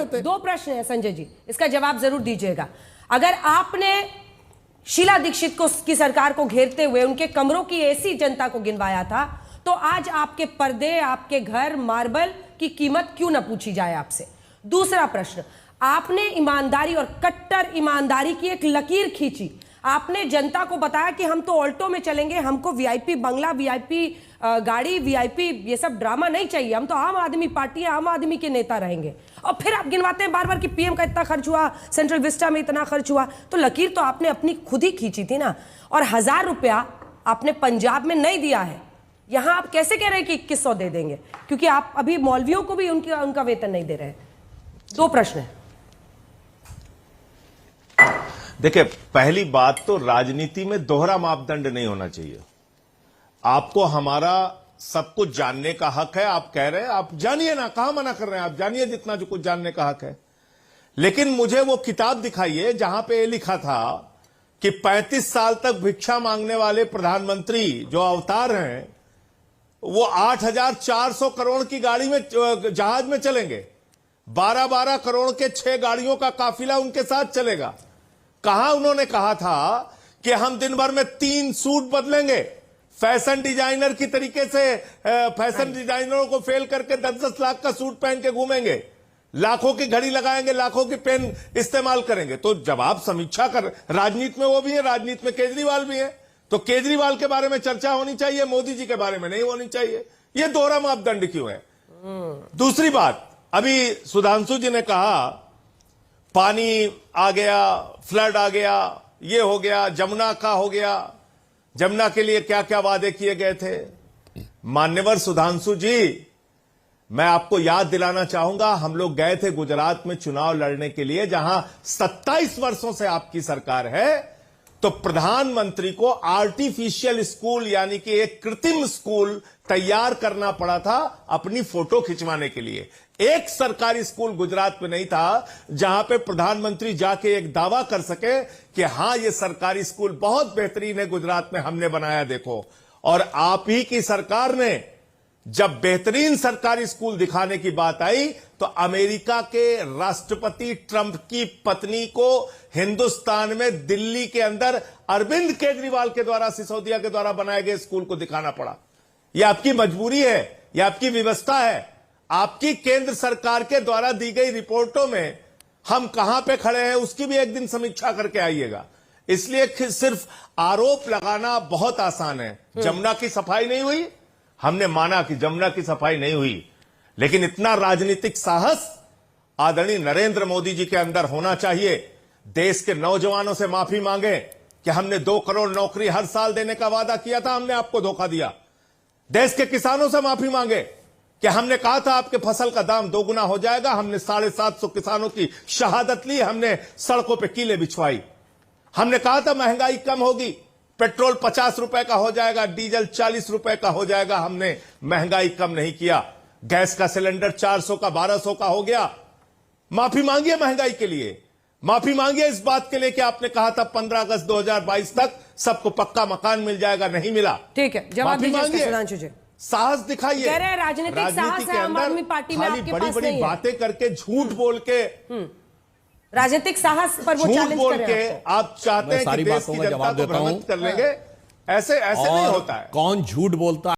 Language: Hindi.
देते। दो प्रश्न है संजय जी, इसका जवाब जरूर दीजिएगा। अगर आपने शीला दीक्षित को की सरकार को घेरते हुए उनके कमरों की एसी जनता को गिनवाया था, तो आज आपके पर्दे, आपके घर, मार्बल की कीमत क्यों ना पूछी जाए आपसे? दूसरा प्रश्न, आपने ईमानदारी और कट्टर ईमानदारी की एक लकीर खींची। आपने जनता को बताया कि हम तो ऑल्टो में चलेंगे, हमको वीआईपी बंगला, वीआईपी गाड़ी, वीआईपी ये सब ड्रामा नहीं चाहिए, हम तो आम आदमी पार्टी है, आम आदमी के नेता रहेंगे। और फिर आप गिनवाते हैं बार बार कि पीएम का इतना खर्च हुआ, सेंट्रल विस्टा में इतना खर्च हुआ। तो लकीर तो आपने अपनी खुद ही खींची थी ना। और 1000 रुपया आपने पंजाब में नहीं दिया है, यहां आप कैसे कह रहे हैं कि 2100 दे देंगे? क्योंकि आप अभी मौलवियों को भी उनका वेतन नहीं दे रहे। दो प्रश्न है। देखिए, पहली बात तो राजनीति में दोहरा मापदंड नहीं होना चाहिए। आपको हमारा सब कुछ जानने का हक है, आप कह रहे हैं, आप जानिए ना, कहां मना कर रहे हैं, आप जानिए जितना जो कुछ जानने का हक है। लेकिन मुझे वो किताब दिखाइए जहां पे ये लिखा था कि 35 साल तक भिक्षा मांगने वाले प्रधानमंत्री जो अवतार हैं वो 8,400 करोड़ की गाड़ी में, जहाज में चलेंगे। 12-12 करोड़ के 6 गाड़ियों का काफिला उनके साथ चलेगा। कहा उन्होंने कहा था कि हम दिन भर में 3 सूट बदलेंगे, फैशन डिजाइनर की तरीके से फैशन डिजाइनरों को फेल करके 10-10 लाख का सूट पहन के घूमेंगे, लाखों की घड़ी लगाएंगे, लाखों की पेन इस्तेमाल करेंगे। तो जब आप समीक्षा कर, राजनीति में वो भी है, राजनीति में केजरीवाल भी है, तो केजरीवाल के बारे में चर्चा होनी चाहिए, मोदी जी के बारे में नहीं होनी चाहिए। ये दोहरा मापदंड क्यों है? दूसरी बात, अभी सुधांशु जी ने कहा पानी आ गया, फ्लड आ गया, ये हो गया, जमुना का हो गया, जमुना के लिए क्या क्या वादे किए गए थे। मान्यवर सुधांशु जी, मैं आपको याद दिलाना चाहूंगा, हम लोग गए थे गुजरात में चुनाव लड़ने के लिए, जहां 27 वर्षों से आपकी सरकार है। तो प्रधानमंत्री को आर्टिफिशियल स्कूल यानी कि एक कृत्रिम स्कूल तैयार करना पड़ा था अपनी फोटो खिंचवाने के लिए। एक सरकारी स्कूल गुजरात में नहीं था जहां पे प्रधानमंत्री जाके एक दावा कर सके कि हां, ये सरकारी स्कूल बहुत बेहतरीन है, गुजरात में हमने बनाया, देखो। और आप ही की सरकार ने जब बेहतरीन सरकारी स्कूल दिखाने की बात आई तो अमेरिका के राष्ट्रपति ट्रंप की पत्नी को हिंदुस्तान में दिल्ली के अंदर अरविंद केजरीवाल के द्वारा, सिसोदिया के द्वारा बनाए गए स्कूल को दिखाना पड़ा। यह आपकी मजबूरी है, यह आपकी व्यवस्था है। आपकी केंद्र सरकार के द्वारा दी गई रिपोर्टों में हम कहां पे खड़े हैं उसकी भी एक दिन समीक्षा करके आइएगा। इसलिए सिर्फ आरोप लगाना बहुत आसान है। जमुना की सफाई नहीं हुई, हमने माना कि जमुना की सफाई नहीं हुई, लेकिन इतना राजनीतिक साहस आदरणीय नरेंद्र मोदी जी के अंदर होना चाहिए। देश के नौजवानों से माफी मांगे कि हमने 2 करोड़ नौकरी हर साल देने का वादा किया था, हमने आपको धोखा दिया। देश के किसानों से माफी मांगे कि हमने कहा था आपके फसल का दाम 2 गुना हो जाएगा, हमने 750 किसानों की शहादत ली, हमने सड़कों पर कीले बिछवाई। हमने कहा था महंगाई कम होगी, पेट्रोल 50 रुपए का हो जाएगा, डीजल 40 रुपए का हो जाएगा, हमने महंगाई कम नहीं किया। गैस का सिलेंडर 400 का 1200 का हो गया। माफी मांगिए महंगाई के लिए, माफी मांगिए इस बात के लिए कि आपने कहा था 15 अगस्त 2022 तक सबको पक्का मकान मिल जाएगा, नहीं मिला। ठीक है, जवाब दीजिए सुधांशु जी। साहस दिखाइए। कह रहे हैं राजनीतिक साहस है आम आदमी पार्टी में, आपके पास बड़ी-बड़ी बातें करके, झूठ बोल के, राजनीतिक साहस पर वो चैलेंज बोल कर के रहे हैं। आप चाहते हैं कि देश की जनता को भ्रमित कर लेंगे। ऐसे नहीं होता है। कौन झूठ बोलता है?